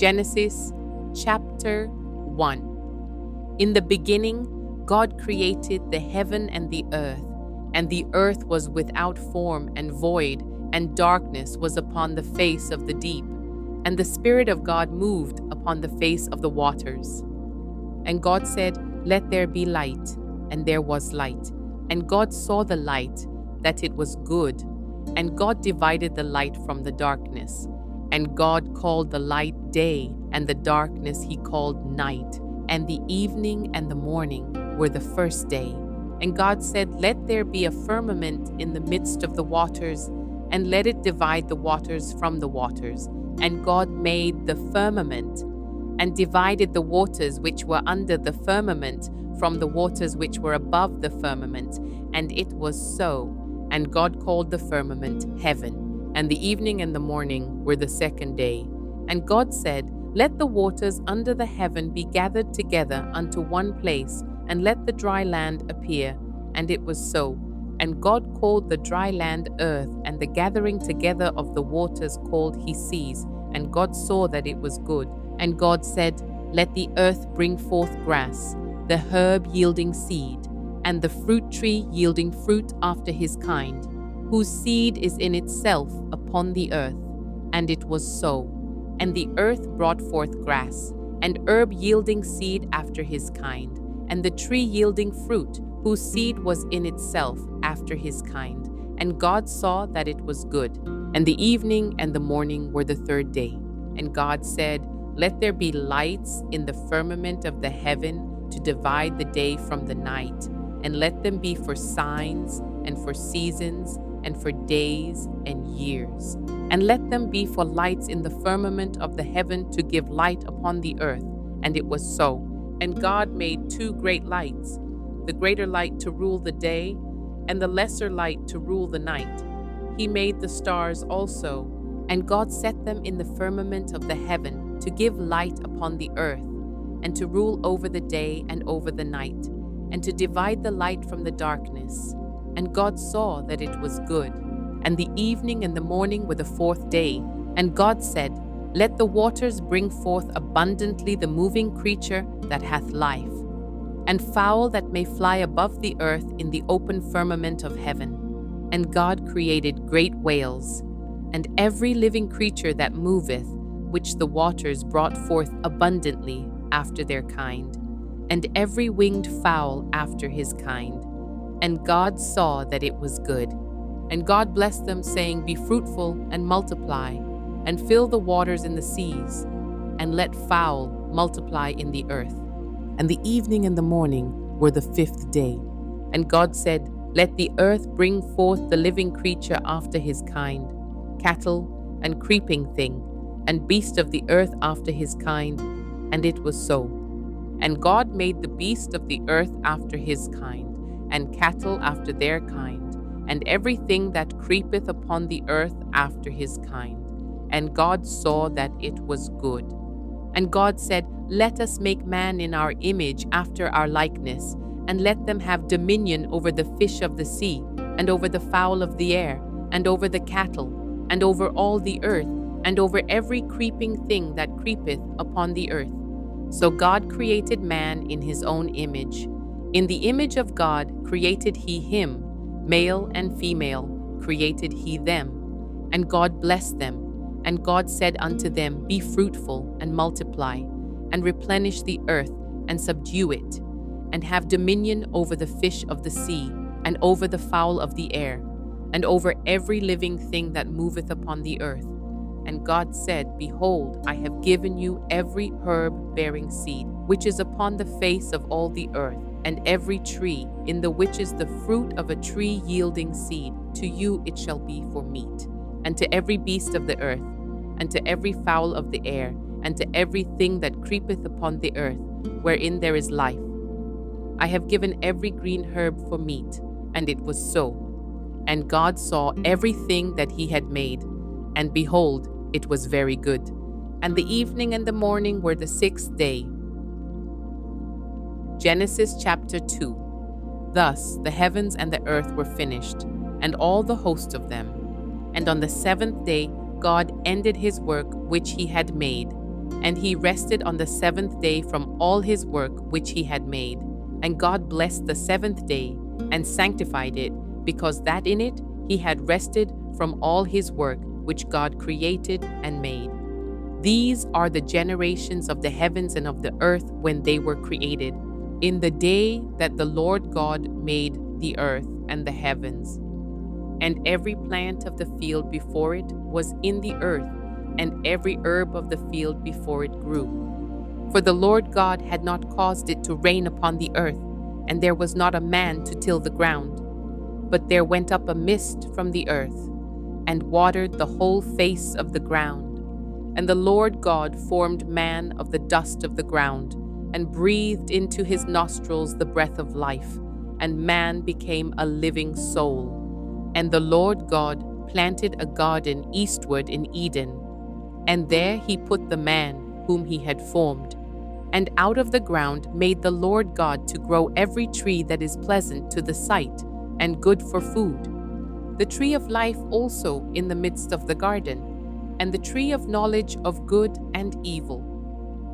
Genesis chapter 1. In the beginning, God created the heaven and the earth was without form and void, and darkness was upon the face of the deep. And the Spirit of God moved upon the face of the waters. And God said, "Let there be light," and there was light. And God saw the light, that it was good. And God divided the light from the darkness. And God called the light day, and the darkness he called night. And the evening and the morning were the first day. And God said, "Let there be a firmament in the midst of the waters, and let it divide the waters from the waters." And God made the firmament, and divided the waters which were under the firmament from the waters which were above the firmament. And it was so. And God called the firmament heaven. And the evening and the morning were the second day. And God said, "Let the waters under the heaven be gathered together unto one place, and let the dry land appear." And it was so. And God called the dry land earth, and the gathering together of the waters called he seas. And God saw that it was good. And God said, "Let the earth bring forth grass, the herb yielding seed, and the fruit tree yielding fruit after his kind, whose seed is in itself upon the earth." And it was so. And the earth brought forth grass, and herb yielding seed after his kind, and the tree yielding fruit, whose seed was in itself after his kind. And God saw that it was good. And the evening and the morning were the third day. And God said, "Let there be lights in the firmament of the heaven to divide the day from the night, and let them be for signs, and for seasons, and for days and years. And let them be for lights in the firmament of the heaven to give light upon the earth." And it was so. And God made two great lights, the greater light to rule the day, and the lesser light to rule the night. He made the stars also, and God set them in the firmament of the heaven to give light upon the earth, and to rule over the day and over the night, and to divide the light from the darkness. And God saw that it was good. And the evening and the morning were the fourth day. And God said, "Let the waters bring forth abundantly the moving creature that hath life, and fowl that may fly above the earth in the open firmament of heaven." And God created great whales, and every living creature that moveth, which the waters brought forth abundantly after their kind, and every winged fowl after his kind. And God saw that it was good. And God blessed them, saying, "Be fruitful and multiply, and fill the waters in the seas, and let fowl multiply in the earth." And the evening and the morning were the fifth day. And God said, "Let the earth bring forth the living creature after his kind, cattle and creeping thing, and beast of the earth after his kind." And it was so. And God made the beast of the earth after his kind, and cattle after their kind, and everything that creepeth upon the earth after his kind. And God saw that it was good. And God said, "Let us make man in our image after our likeness, and let them have dominion over the fish of the sea, and over the fowl of the air, and over the cattle, and over all the earth, and over every creeping thing that creepeth upon the earth." So God created man in his own image. In the image of God created he him, male and female created he them. And God blessed them. And God said unto them, "Be fruitful and multiply, and replenish the earth, and subdue it, and have dominion over the fish of the sea, and over the fowl of the air, and over every living thing that moveth upon the earth." And God said, "Behold, I have given you every herb bearing seed, which is upon the face of all the earth, and every tree, in the which is the fruit of a tree yielding seed. To you it shall be for meat, and to every beast of the earth, and to every fowl of the air, and to everything that creepeth upon the earth, wherein there is life. I have given every green herb for meat." And it was so. And God saw everything that he had made, and behold, it was very good. And the evening and the morning were the sixth day. Genesis chapter 2. Thus the heavens and the earth were finished, and all the host of them. And on the seventh day God ended his work which he had made, And he rested on the seventh day from all his work which he had made. And God blessed the seventh day and sanctified it, because that in it he had rested from all his work which God created and made. These are the generations of the heavens and of the earth when they were created, in the day that the Lord God made the earth and the heavens. And every plant of the field before it was in the earth, and every herb of the field before it grew. For the Lord God had not caused it to rain upon the earth, and there was not a man to till the ground. But there went up a mist from the earth, and watered the whole face of the ground. And the Lord God formed man of the dust of the ground, and breathed into his nostrils the breath of life, and man became a living soul. And the Lord God planted a garden eastward in Eden, and there he put the man whom he had formed. And out of the ground made the Lord God to grow every tree that is pleasant to the sight, and good for food, the tree of life also in the midst of the garden, and the tree of knowledge of good and evil.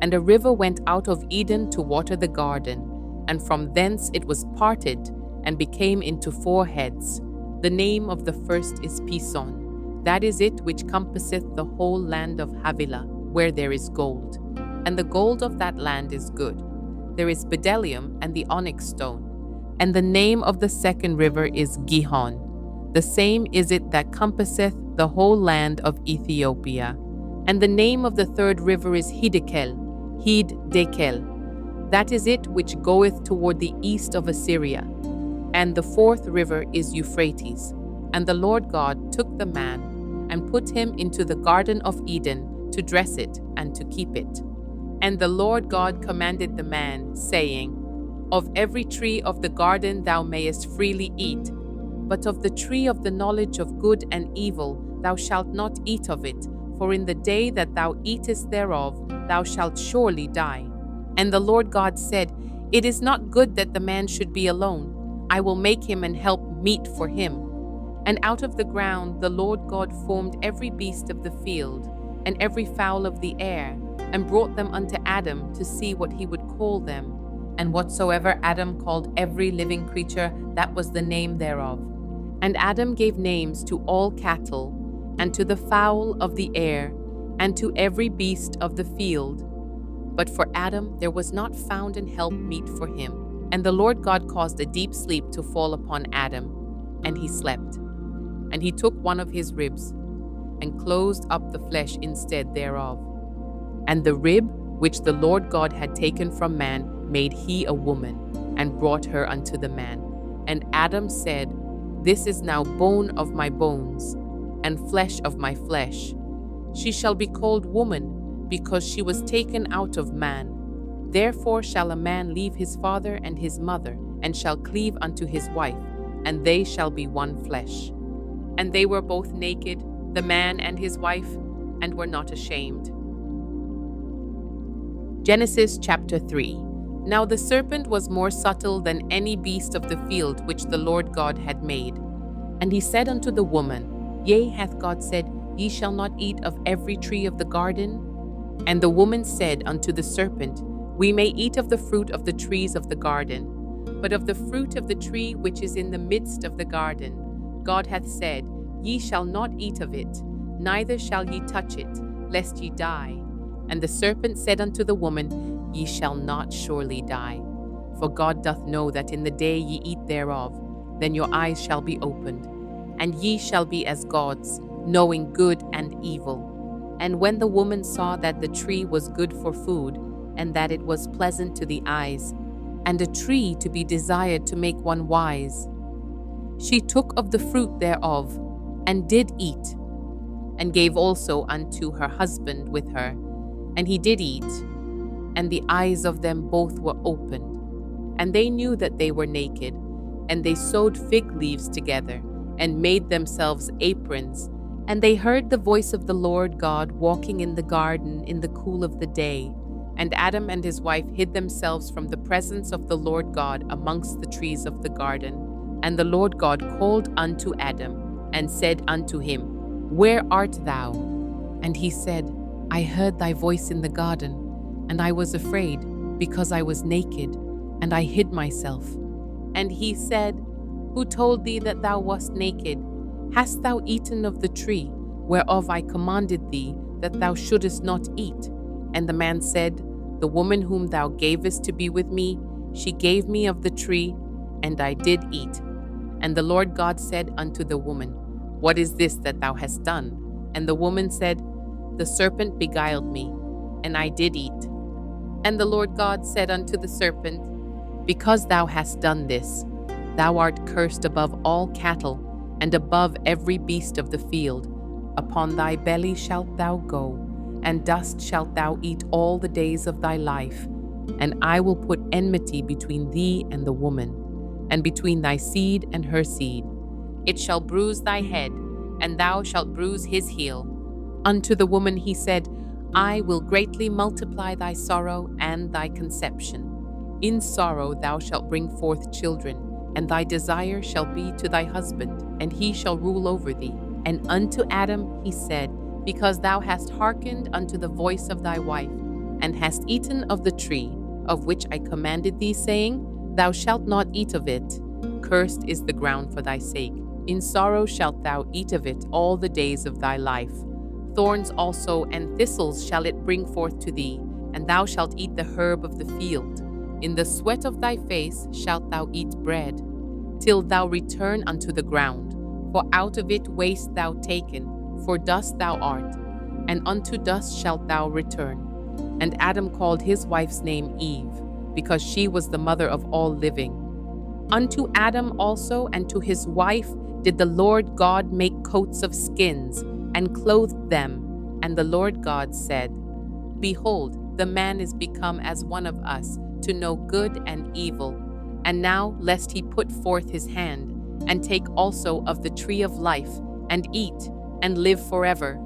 And a river went out of Eden to water the garden, and from thence it was parted, and became into four heads. The name of the first is Pison. That is it which compasseth the whole land of Havilah, where there is gold. And the gold of that land is good. There is bdellium and the onyx stone. And the name of the second river is Gihon. The same is it that compasseth the whole land of Ethiopia. And the name of the third river is Hiddekel. That is it which goeth toward the east of Assyria. And the fourth river is Euphrates. And the Lord God took the man, and put him into the garden of Eden, to dress it and to keep it. And the Lord God commanded the man, saying, Of every tree of the garden thou mayest freely eat, but of the tree of the knowledge of good and evil thou shalt not eat of it, for in the day that thou eatest thereof thou shalt surely die. And the Lord God said, It is not good that the man should be alone. I will make him an help meet for him. And out of the ground the Lord God formed every beast of the field, and every fowl of the air, and brought them unto Adam to see what he would call them. And whatsoever Adam called every living creature, that was the name thereof. And Adam gave names to all cattle, and to the fowl of the air, and to every beast of the field. But for Adam there was not found an help meet for him. And the Lord God caused a deep sleep to fall upon Adam, and he slept. And he took one of his ribs, and closed up the flesh instead thereof. And the rib which the Lord God had taken from man made he a woman, and brought her unto the man. And Adam said, This is now bone of my bones, and flesh of my flesh. She shall be called woman, because she was taken out of man. Therefore shall a man leave his father and his mother, and shall cleave unto his wife, and they shall be one flesh. And they were both naked, the man and his wife, and were not ashamed. Genesis chapter 3. Now the serpent was more subtle than any beast of the field which the Lord God had made. And he said unto the woman, Yea, hath God said, Ye shall not eat of every tree of the garden? And the woman said unto the serpent, We may eat of the fruit of the trees of the garden, but of the fruit of the tree which is in the midst of the garden, God hath said, Ye shall not eat of it, neither shall ye touch it, lest ye die. And the serpent said unto the woman, Ye shall not surely die. For God doth know that in the day ye eat thereof, then your eyes shall be opened, and ye shall be as gods, knowing good and evil. And when the woman saw that the tree was good for food, and that it was pleasant to the eyes, and a tree to be desired to make one wise, she took of the fruit thereof, and did eat, and gave also unto her husband with her, and he did eat. And the eyes of them both were opened, and they knew that they were naked, and they sewed fig leaves together, and made themselves aprons. And they heard the voice of the Lord God walking in the garden in the cool of the day. And Adam and his wife hid themselves from the presence of the Lord God amongst the trees of the garden. And the Lord God called unto Adam, and said unto him, Where art thou? And he said, I heard thy voice in the garden, and I was afraid, because I was naked, and I hid myself. And he said, Who told thee that thou wast naked? Hast thou eaten of the tree, whereof I commanded thee that thou shouldest not eat? And the man said, The woman whom thou gavest to be with me, she gave me of the tree, and I did eat. And the Lord God said unto the woman, What is this that thou hast done? And the woman said, The serpent beguiled me, and I did eat. And the Lord God said unto the serpent, Because thou hast done this, thou art cursed above all cattle, and above every beast of the field. Upon thy belly shalt thou go, and dust shalt thou eat all the days of thy life. And I will put enmity between thee and the woman, and between thy seed and her seed. It shall bruise thy head, and thou shalt bruise his heel. Unto the woman he said, I will greatly multiply thy sorrow and thy conception. In sorrow thou shalt bring forth children, and thy desire shall be to thy husband, and he shall rule over thee. And unto Adam he said, Because thou hast hearkened unto the voice of thy wife, and hast eaten of the tree, of which I commanded thee, saying, Thou shalt not eat of it. Cursed is the ground for thy sake. In sorrow shalt thou eat of it all the days of thy life. Thorns also and thistles shall it bring forth to thee, and thou shalt eat the herb of the field. In the sweat of thy face shalt thou eat bread, till thou return unto the ground. For out of it wast thou taken, for dust thou art, and unto dust shalt thou return. And Adam called his wife's name Eve, because she was the mother of all living. Unto Adam also and to his wife did the Lord God make coats of skins, and clothed them. And the Lord God said, Behold, the man is become as one of us, to know good and evil. And now lest he put forth his hand, and take also of the tree of life, and eat, and live forever.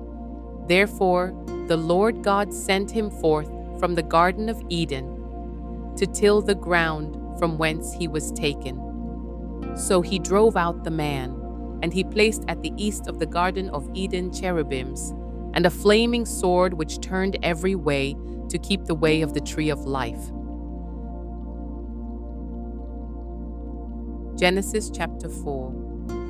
Therefore the Lord God sent him forth from the Garden of Eden, to till the ground from whence he was taken. So he drove out the man, and he placed at the east of the Garden of Eden cherubims, and a flaming sword which turned every way to keep the way of the tree of life. Genesis chapter 4.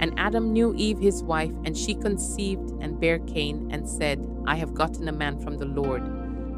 And Adam knew Eve his wife, and she conceived and bare Cain, and said, I have gotten a man from the Lord.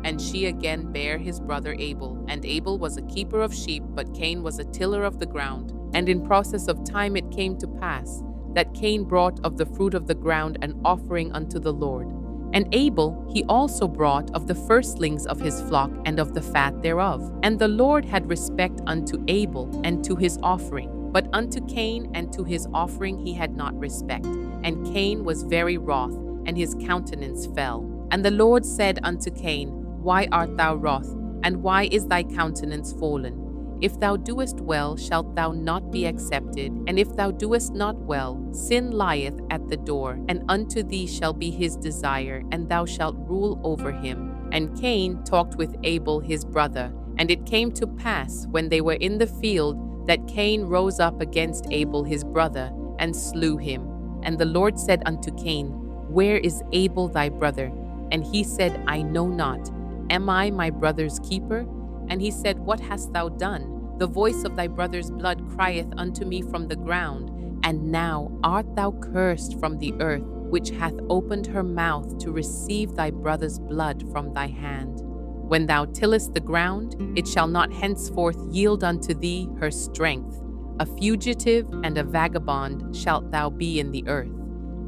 And she again bare his brother Abel. And Abel was a keeper of sheep, but Cain was a tiller of the ground. And in process of time it came to pass, that Cain brought of the fruit of the ground an offering unto the Lord. And Abel he also brought of the firstlings of his flock and of the fat thereof. And the Lord had respect unto Abel and to his offering, but unto Cain and to his offering he had not respect. And Cain was very wroth, and his countenance fell. And the Lord said unto Cain, Why art thou wroth, and why is thy countenance fallen? If thou doest well, shalt thou not be accepted, and if thou doest not well, sin lieth at the door, and unto thee shall be his desire, and thou shalt rule over him. And Cain talked with Abel his brother. And it came to pass, when they were in the field, that Cain rose up against Abel his brother, and slew him. And the Lord said unto Cain, Where is Abel thy brother? And he said, I know not. Am I my brother's keeper? And he said, What hast thou done? The voice of thy brother's blood crieth unto me from the ground. And now art thou cursed from the earth, which hath opened her mouth to receive thy brother's blood from thy hand. When thou tillest the ground, it shall not henceforth yield unto thee her strength. A fugitive and a vagabond shalt thou be in the earth.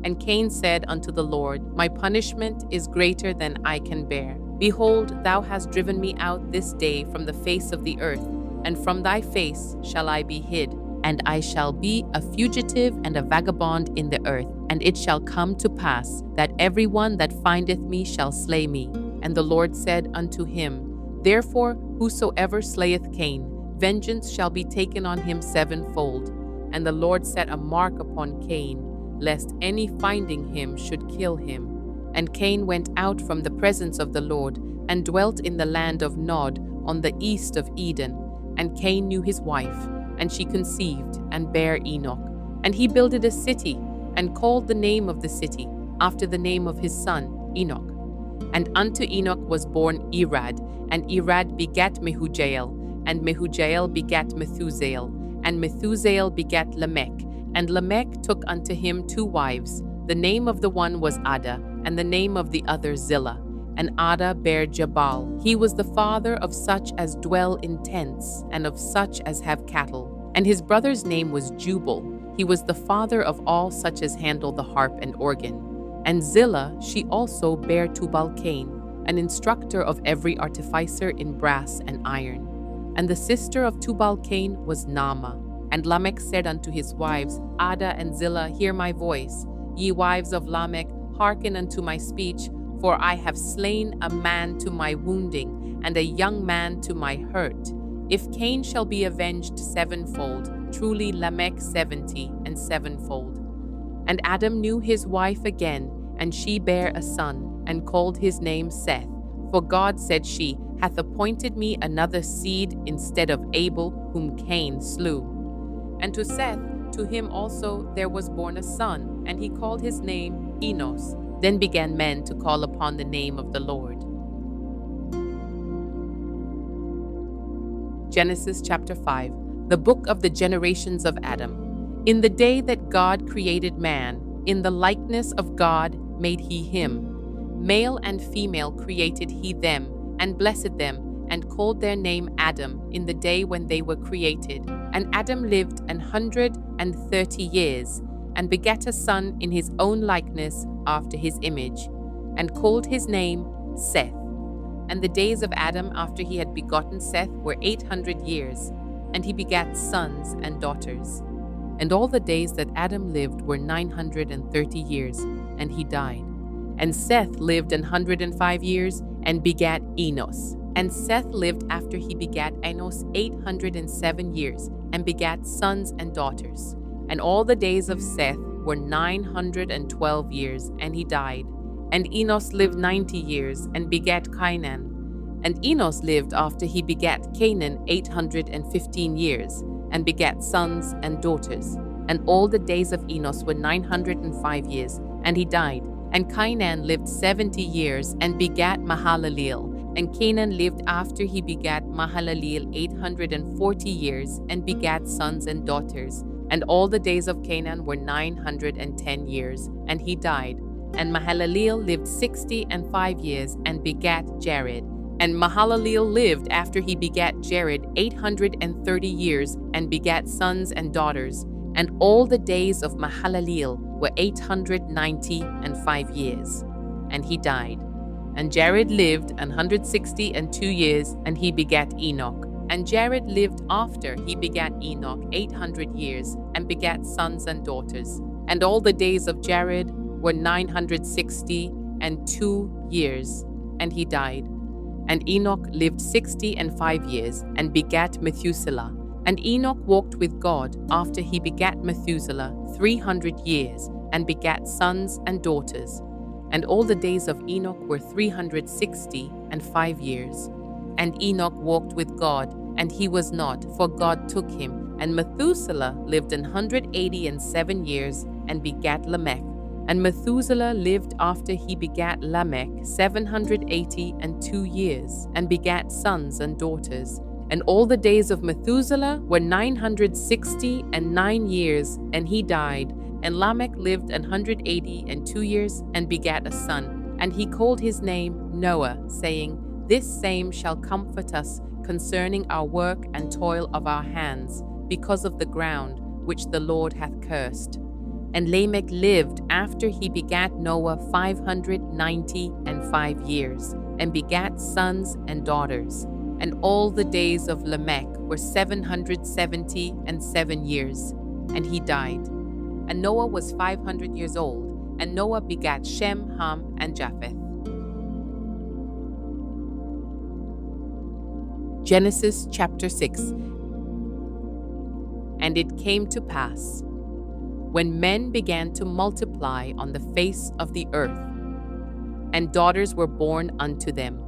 And Cain said unto the Lord, My punishment is greater than I can bear. Behold, thou hast driven me out this day from the face of the earth, and from thy face shall I be hid. And I shall be a fugitive and a vagabond in the earth. And it shall come to pass that every one that findeth me shall slay me. And the Lord said unto him, Therefore whosoever slayeth Cain, vengeance shall be taken on him sevenfold. And the Lord set a mark upon Cain, lest any finding him should kill him. And Cain went out from the presence of the Lord, and dwelt in the land of Nod, on the east of Eden. And Cain knew his wife, and she conceived, and bare Enoch. And he builded a city, and called the name of the city, after the name of his son, Enoch. And unto Enoch was born Irad, and Irad begat Mehujael, and Mehujael begat Methusael, and Methusael begat Lamech. And Lamech took unto him 2 wives. The name of the one was Ada, and the name of the other Zillah. And Ada bare Jabal. He was the father of such as dwell in tents, and of such as have cattle. And his brother's name was Jubal. He was the father of all such as handle the harp and organ. And Zillah, she also bare Tubal-Cain, an instructor of every artificer in brass and iron. And the sister of Tubal-Cain was Naamah. And Lamech said unto his wives, Ada and Zillah, hear my voice. Ye wives of Lamech, hearken unto my speech, for I have slain a man to my wounding, and a young man to my hurt. If Cain shall be avenged 7-fold, truly Lamech 70 and 7-fold. And Adam knew his wife again, and she bare a son, and called his name Seth. For God, said she, hath appointed me another seed instead of Abel, whom Cain slew. And to Seth, to him also there was born a son, and he called his name Enos. Then began men to call upon the name of the Lord. Genesis chapter 5, the book of the generations of Adam. In the day that God created man, in the likeness of God made he him. Male and female created he them, and blessed them, and called their name Adam in the day when they were created. And Adam lived 130 years, and begat a son in his own likeness after his image, and called his name Seth. And the days of Adam after he had begotten Seth were 800 years, and he begat sons and daughters. And all the days that Adam lived were 930 years, and he died. And Seth lived 105 years, and begat Enos. And Seth lived after he begat Enos 807 years, and begat sons and daughters. And all the days of Seth were 912 years, and he died. And Enos lived 90 years, and begat Cainan. And Enos lived after he begat Canaan 815 years, and begat sons and daughters. And all the days of Enos were 905 years, and he died. And Cainan lived 70 years, and begat Mahalaleel. And Canaan lived after he begat Mahalaleel 840 years, and begat sons and daughters. And all the days of Canaan were 910 years, and he died. And Mahalaleel lived 65 years, and begat Jared. And Mahalaleel lived after he begat Jared 830 years, and begat sons and daughters. And all the days of Mahalaleel were 895 years, and he died. And Jared lived 162 years, and he begat Enoch. And Jared lived after he begat Enoch 800 years, and begat sons and daughters. And all the days of Jared were 962 years, and he died. And Enoch lived 65 years, and begat Methuselah. And Enoch walked with God after he begat Methuselah 300 years, and begat sons and daughters. And all the days of Enoch were 365 years. And Enoch walked with God, and he was not, for God took him. And Methuselah lived 187 years, and begat Lamech. And Methuselah lived after he begat Lamech 782 years, and begat sons and daughters. And all the days of Methuselah were 969 years, and he died. And Lamech lived 182 years, and begat a son. And he called his name Noah, saying, This same shall comfort us concerning our work and toil of our hands, because of the ground which the Lord hath cursed. And Lamech lived after he begat Noah 595 years, and begat sons and daughters. And all the days of Lamech were 777 years, and he died. And Noah was 500 years old, and Noah begat Shem, Ham, and Japheth. Genesis chapter 6. And it came to pass, when men began to multiply on the face of the earth, and daughters were born unto them,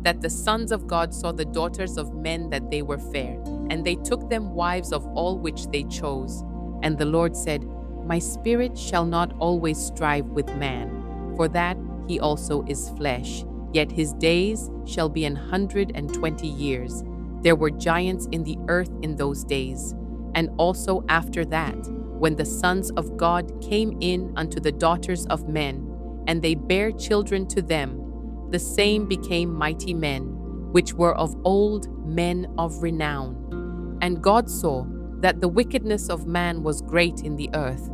that the sons of God saw the daughters of men that they were fair, and they took them wives of all which they chose. And the Lord said, My spirit shall not always strive with man, for that he also is flesh, yet his days shall be 120 years. There were giants in the earth in those days, and also after that, when the sons of God came in unto the daughters of men, and they bare children to them, the same became mighty men, which were of old, men of renown. And God saw that the wickedness of man was great in the earth,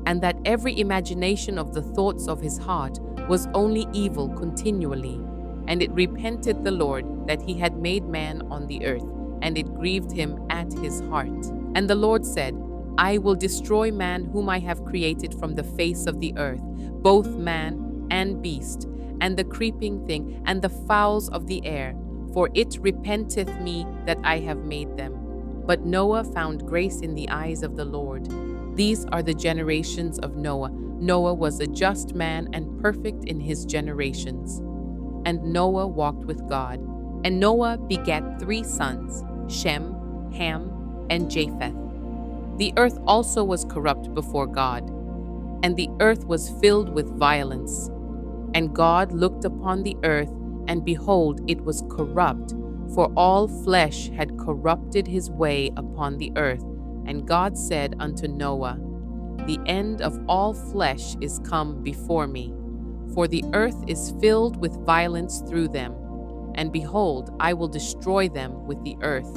and that every imagination of the thoughts of his heart was only evil continually. And it repented the Lord that he had made man on the earth, and it grieved him at his heart. And the Lord said, I will destroy man whom I have created from the face of the earth, both man and beast, and the creeping thing, and the fowls of the air, for it repenteth me that I have made them. But Noah found grace in the eyes of the Lord. These are the generations of Noah. Noah was a just man and perfect in his generations. And Noah walked with God. And Noah begat 3 sons, Shem, Ham, and Japheth. The earth also was corrupt before God, and the earth was filled with violence. And God looked upon the earth, and behold, it was corrupt, for all flesh had corrupted his way upon the earth. And God said unto Noah, The end of all flesh is come before me, for the earth is filled with violence through them. And behold, I will destroy them with the earth.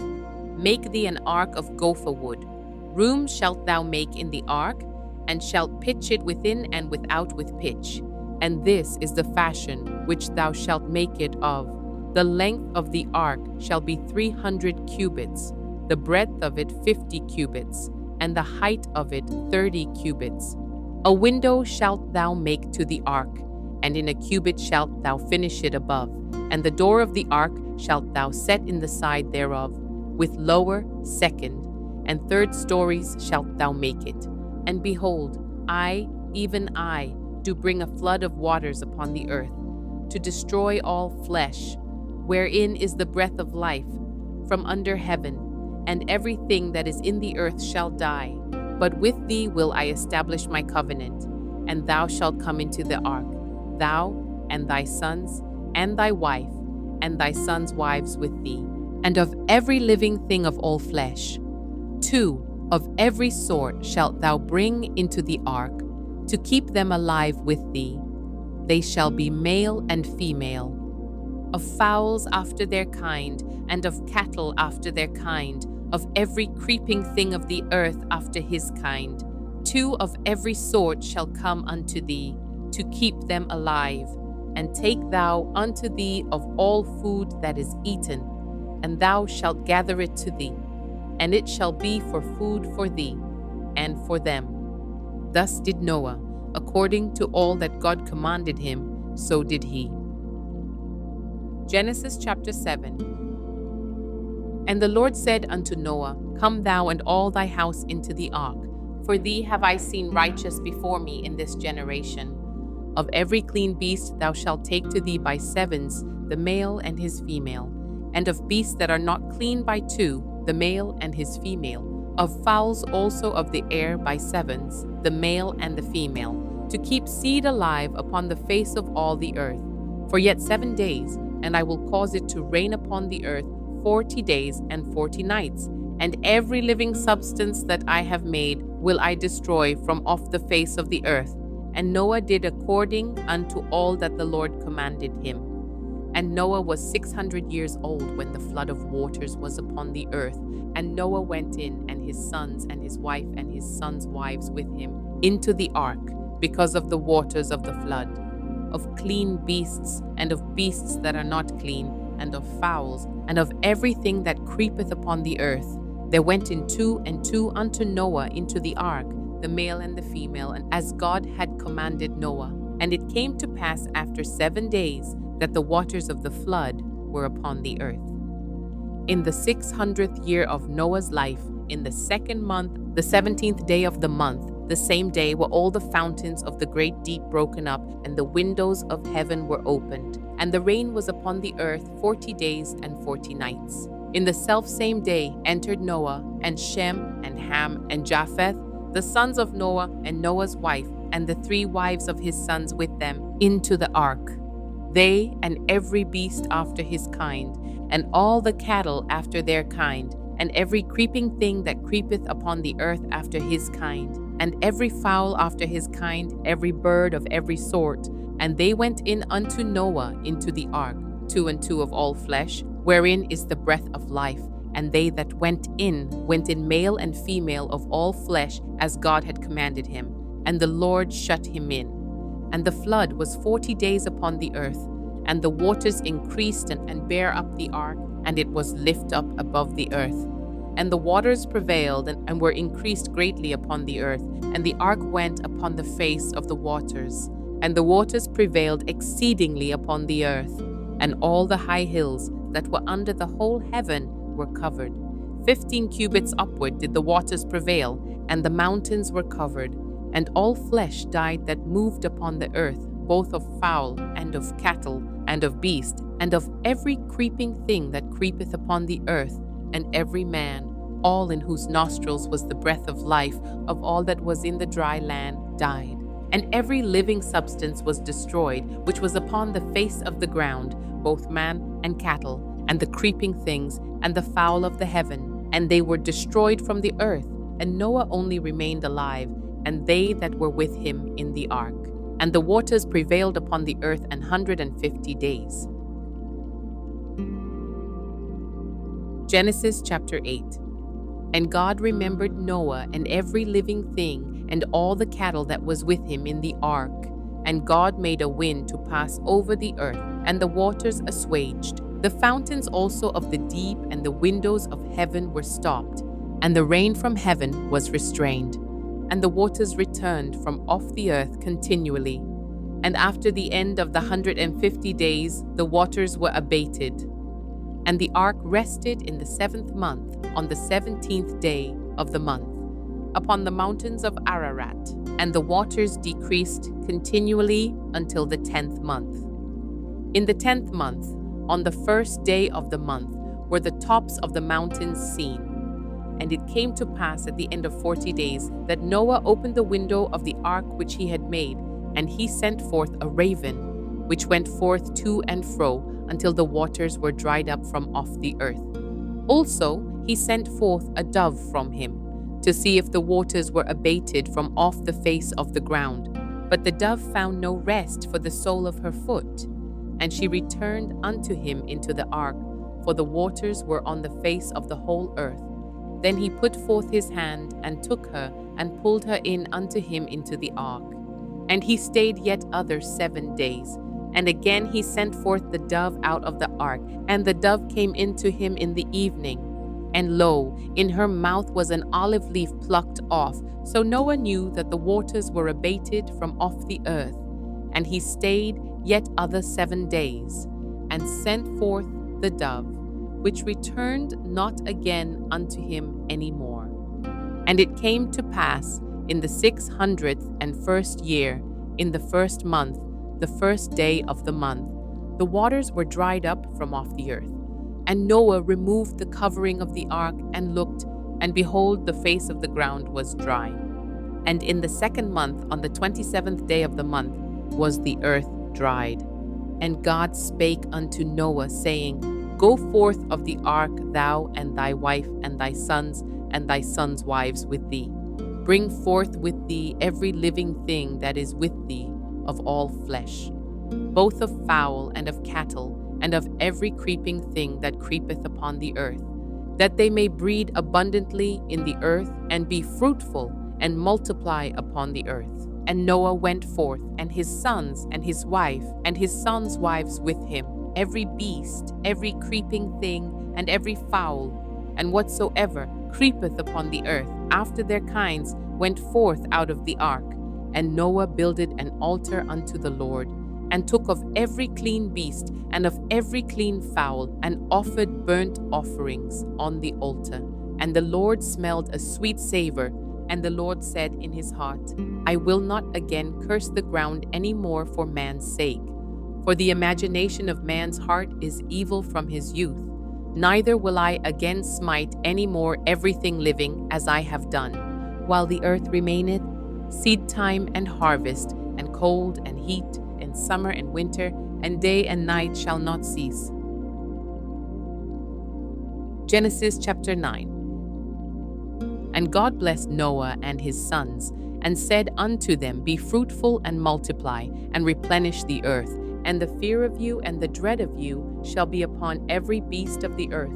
Make thee an ark of gopher wood. Room shalt thou make in the ark, and shalt pitch it within and without with pitch. And this is the fashion which thou shalt make it of. The length of the ark shall be 300 cubits, the breadth of it 50 cubits, and the height of it 30 cubits. A window shalt thou make to the ark, and in a cubit shalt thou finish it above. And the door of the ark shalt thou set in the side thereof, with lower, second, and third stories shalt thou make it. And behold, I, even I, do bring a flood of waters upon the earth, to destroy all flesh, wherein is the breath of life, from under heaven, and everything that is in the earth shall die. But with thee will I establish my covenant, and thou shalt come into the ark, thou and thy sons, and thy wife, and thy sons' wives with thee, and of every living thing of all flesh. 2 of every sort shalt thou bring into the ark, to keep them alive with thee. They shall be male and female. Of fowls after their kind, and of cattle after their kind, of every creeping thing of the earth after his kind. 2 of every sort shall come unto thee, to keep them alive. And take thou unto thee of all food that is eaten, and thou shalt gather it to thee, and it shall be for food for thee, and for them. Thus did Noah, according to all that God commanded him, so did he. Genesis chapter 7. And the Lord said unto Noah, Come thou and all thy house into the ark, for thee have I seen righteous before me in this generation. Of every clean beast thou shalt take to thee by 7s, the male and his female, and of beasts that are not clean by 2, the male and his female, of fowls also of the air by 7s, the male and the female, to keep seed alive upon the face of all the earth. For yet 7 days, and I will cause it to rain upon the earth 40 days and 40 nights, and every living substance that I have made will I destroy from off the face of the earth. And Noah did according unto all that the Lord commanded him. And Noah was 600 years old when the flood of waters was upon the earth. And Noah went in, and his sons and his wife and his sons' wives with him, into the ark, because of the waters of the flood, of clean beasts, and of beasts that are not clean, and of fowls, and of everything that creepeth upon the earth. There went in 2 and 2 unto Noah into the ark, the male and the female, and as God had commanded Noah. And it came to pass after 7 days that the waters of the flood were upon the earth. In the 600th year of Noah's life, in the 2nd month, the 17th day of the month, the same day were all the fountains of the great deep broken up, and the windows of heaven were opened. And the rain was upon the earth 40 days and 40 nights. In the selfsame day entered Noah, and Shem, and Ham, and Japheth, the sons of Noah, and Noah's wife, and the 3 wives of his sons with them into the ark, they and every beast after his kind, and all the cattle after their kind, and every creeping thing that creepeth upon the earth after his kind, and every fowl after his kind, every bird of every sort. And they went in unto Noah into the ark, 2 and 2 of all flesh, wherein is the breath of life. And they that went in male and female of all flesh, as God had commanded him. And the Lord shut him in. And the flood was 40 days upon the earth, and the waters increased and bare up the ark, and it was lift up above the earth. And the waters prevailed and were increased greatly upon the earth, and the ark went upon the face of the waters. And the waters prevailed exceedingly upon the earth, and all the high hills that were under the whole heaven were covered. 15 cubits upward did the waters prevail, and the mountains were covered. And all flesh died that moved upon the earth, both of fowl, and of cattle, and of beast, and of every creeping thing that creepeth upon the earth, and every man, all in whose nostrils was the breath of life, of all that was in the dry land, died. And every living substance was destroyed, which was upon the face of the ground, both man and cattle, and the creeping things, and the fowl of the heaven, and they were destroyed from the earth. And Noah only remained alive, and they that were with him in the ark. And the waters prevailed upon the earth 150 days. Genesis chapter 8. And God remembered Noah and every living thing, and all the cattle that was with him in the ark. And God made a wind to pass over the earth, and the waters assuaged. The fountains also of the deep and the windows of heaven were stopped, and the rain from heaven was restrained. And the waters returned from off the earth continually. And after the end of the 150 days, the waters were abated. And the ark rested in the 7th month, on the 17th day of the month, upon the mountains of Ararat. And the waters decreased continually until the 10th month. In the 10th month, on the 1st day of the month, were the tops of the mountains seen. And it came to pass at the end of 40 days that Noah opened the window of the ark which he had made, and he sent forth a raven, which went forth to and fro until the waters were dried up from off the earth. Also he sent forth a dove from him, to see if the waters were abated from off the face of the ground. But the dove found no rest for the sole of her foot. And she returned unto him into the ark, for the waters were on the face of the whole earth. Then he put forth his hand, and took her, and pulled her in unto him into the ark. And he stayed yet other 7 days. And again he sent forth the dove out of the ark, and the dove came into him in the evening. And lo, in her mouth was an olive leaf plucked off. So Noah knew that the waters were abated from off the earth. And he stayed yet other 7 days, and sent forth the dove, which returned not again unto him any more. And it came to pass in the 601st year, in the 1st month, the 1st day of the month, the waters were dried up from off the earth. And Noah removed the covering of the ark, and looked, and behold, the face of the ground was dry. And in the 2nd month, on the 27th day of the month, was the earth dried. And God spake unto Noah, saying, Go forth of the ark, thou and thy wife and thy sons wives with thee. Bring forth with thee every living thing that is with thee of all flesh, both of fowl and of cattle, and of every creeping thing that creepeth upon the earth, that they may breed abundantly in the earth, and be fruitful, and multiply upon the earth. And Noah went forth, and his sons, and his wife, and his sons' wives with him, every beast, every creeping thing, and every fowl, and whatsoever creepeth upon the earth, after their kinds, went forth out of the ark. And Noah builded an altar unto the Lord, and took of every clean beast, and of every clean fowl, and offered burnt offerings on the altar. And the Lord smelled a sweet savor. And the Lord said in his heart, I will not again curse the ground any more for man's sake. For the imagination of man's heart is evil from his youth. Neither will I again smite any more everything living, as I have done. While the earth remaineth, seed time and harvest, and cold and heat, and summer and winter, and day and night shall not cease. Genesis chapter 9. And God blessed Noah and his sons, and said unto them, Be fruitful and multiply, and replenish the earth. And the fear of you and the dread of you shall be upon every beast of the earth,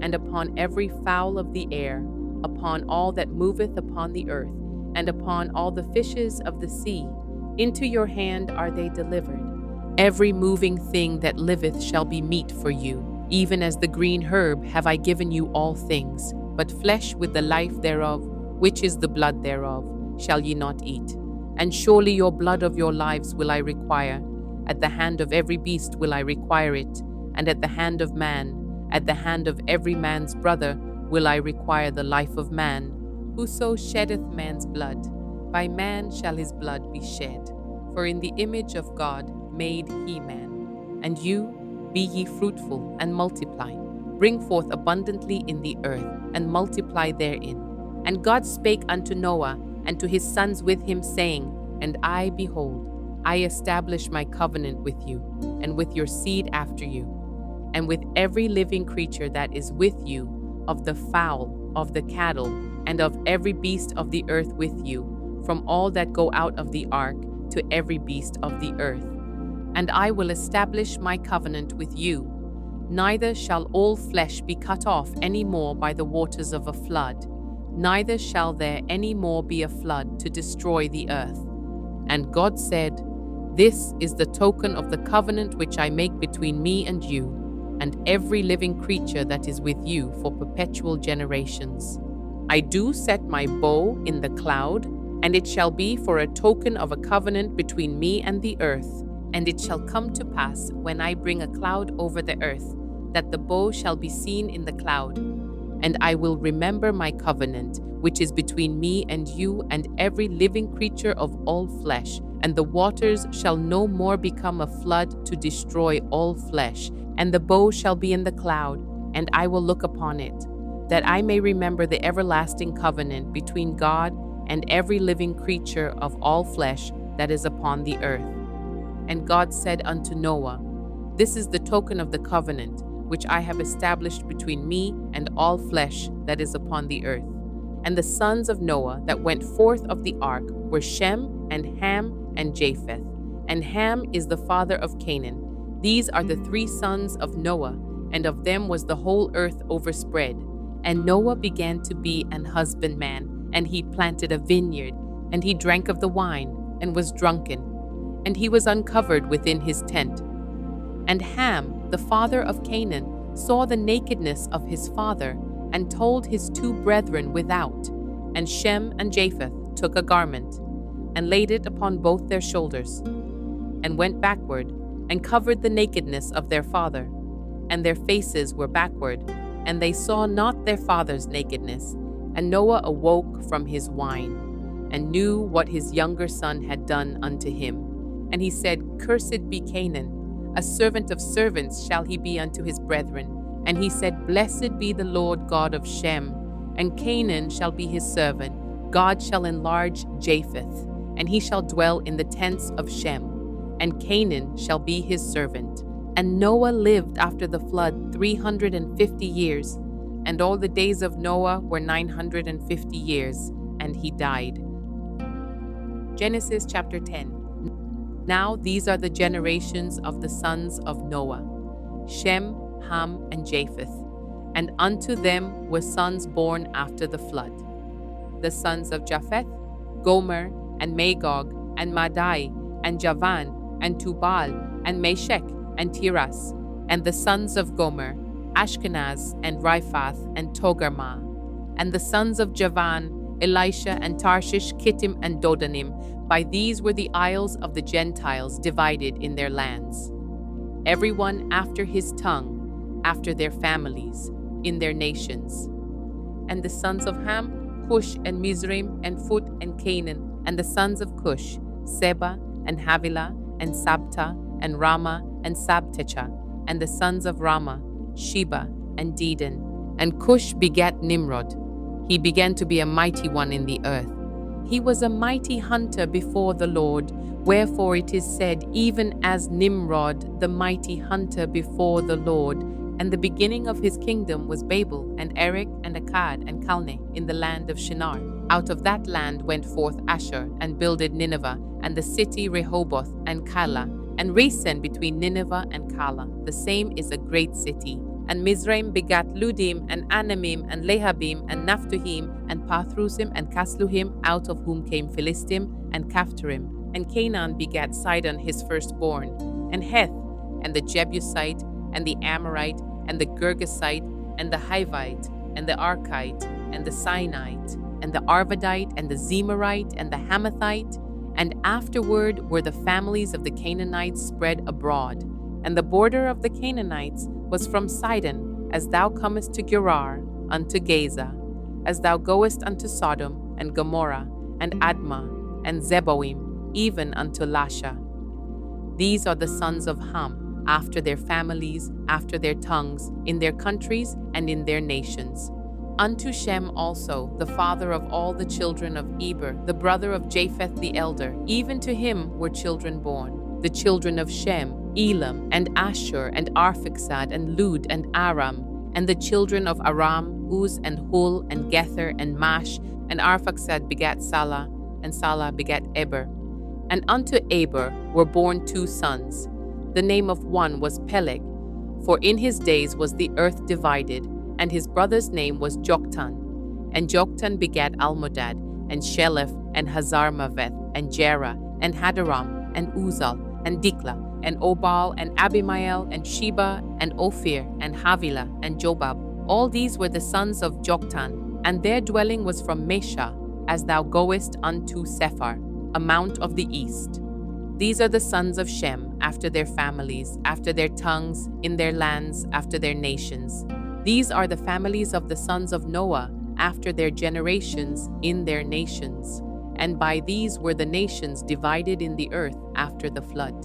and upon every fowl of the air, upon all that moveth upon the earth, and upon all the fishes of the sea. Into your hand are they delivered. Every moving thing that liveth shall be meat for you. Even as the green herb have I given you all things. But flesh with the life thereof, which is the blood thereof, shall ye not eat. And surely your blood of your lives will I require. At the hand of every beast will I require it, and at the hand of man, at the hand of every man's brother, will I require the life of man. Whoso sheddeth man's blood, by man shall his blood be shed. For in the image of God made he man. And you, be ye fruitful and multiply. Bring forth abundantly in the earth, and multiply therein. And God spake unto Noah, and to his sons with him, saying, And I, behold, I establish my covenant with you, and with your seed after you, and with every living creature that is with you, of the fowl, of the cattle, and of every beast of the earth with you, from all that go out of the ark to every beast of the earth. And I will establish my covenant with you. Neither shall all flesh be cut off any more by the waters of a flood, neither shall there any more be a flood to destroy the earth. And God said, This is the token of the covenant which I make between me and you, and every living creature that is with you for perpetual generations. I do set my bow in the cloud, and it shall be for a token of a covenant between me and the earth. And it shall come to pass, when I bring a cloud over the earth, that the bow shall be seen in the cloud. And I will remember my covenant, which is between me and you and every living creature of all flesh. And the waters shall no more become a flood to destroy all flesh. And the bow shall be in the cloud, and I will look upon it, that I may remember the everlasting covenant between God and every living creature of all flesh that is upon the earth. And God said unto Noah, This is the token of the covenant which I have established between me and all flesh that is upon the earth. And the sons of Noah that went forth of the ark were Shem and Ham and Japheth. And Ham is the father of Canaan. These are the three sons of Noah, and of them was the whole earth overspread. And Noah began to be an husbandman, and he planted a vineyard, and he drank of the wine, and was drunken. And he was uncovered within his tent. And Ham, the father of Canaan, saw the nakedness of his father, and told his two brethren without. And Shem and Japheth took a garment, and laid it upon both their shoulders, and went backward, and covered the nakedness of their father. And their faces were backward, and they saw not their father's nakedness. And Noah awoke from his wine, and knew what his younger son had done unto him. And he said, Cursed be Canaan, a servant of servants shall he be unto his brethren. And he said, Blessed be the Lord God of Shem, and Canaan shall be his servant. God shall enlarge Japheth, and he shall dwell in the tents of Shem, and Canaan shall be his servant. And Noah lived after the flood 350 years, and all the days of Noah were 950 years, and he died. Genesis chapter 10. Now these are the generations of the sons of Noah, Shem, Ham, and Japheth. And unto them were sons born after the flood. The sons of Japheth, Gomer, and Magog, and Madai, and Javan, and Tubal, and Meshech, and Tiras. And the sons of Gomer, Ashkenaz, and Riphath, and Togarmah. And the sons of Javan, Elisha, and Tarshish, Kittim, and Dodanim. By these were the isles of the Gentiles divided in their lands, every one after his tongue, after their families, in their nations. And the sons of Ham, Cush, and Mizraim, and Phut, and Canaan. And the sons of Cush, Seba, and Havilah, and Sabta, and Rama, and Sabtecha. And the sons of Rama, Sheba, and Dedan. And Cush begat Nimrod. He began to be a mighty one in the earth. He was a mighty hunter before the Lord. Wherefore it is said, even as Nimrod, the mighty hunter before the Lord. And the beginning of his kingdom was Babel, and Erech, and Akkad, and Calneh, in the land of Shinar. Out of that land went forth Asshur, and builded Nineveh, and the city Rehoboth, and Calah, and Resen between Nineveh and Calah. The same is a great city. And Mizraim begat Ludim, and Anamim, and Lehabim, and Naphtuhim, and Pathrusim, and Casluhim, out of whom came Philistim, and Caphtorim. And Canaan begat Sidon his firstborn, and Heth, and the Jebusite, and the Amorite, and the Girgasite, and the Hivite, and the Archite, and the Sinite, and the Arvadite, and the Zemarite, and the Hamathite. And afterward were the families of the Canaanites spread abroad. And the border of the Canaanites was from Sidon, as thou comest to Gerar, unto Gaza, as thou goest unto Sodom, and Gomorrah, and Admah, and Zeboim, even unto Lasha. These are the sons of Ham, after their families, after their tongues, in their countries, and in their nations. Unto Shem also, the father of all the children of Eber, the brother of Japheth the elder, even to him were children born. The children of Shem, Elam, and Ashur, and Arphaxad, and Lud, and Aram. And the children of Aram, Uz, and Hul, and Gether, and Mash. And Arphaxad begat Salah, and Salah begat Eber. And unto Eber were born 2 sons. The name of one was Peleg, for in his days was the earth divided, and his brother's name was Joktan. And Joktan begat Almodad, and Sheleph, and Hazarmaveth, and Jerah, and Hadaram, and Uzal, and Dikla, and Obal, and Abimael, and Sheba, and Ophir, and Havilah, and Jobab. All these were the sons of Joktan, and their dwelling was from Mesha, as thou goest unto Sephar, a mount of the east. These are the sons of Shem, after their families, after their tongues, in their lands, after their nations. These are the families of the sons of Noah, after their generations, in their nations. And by these were the nations divided in the earth after the flood.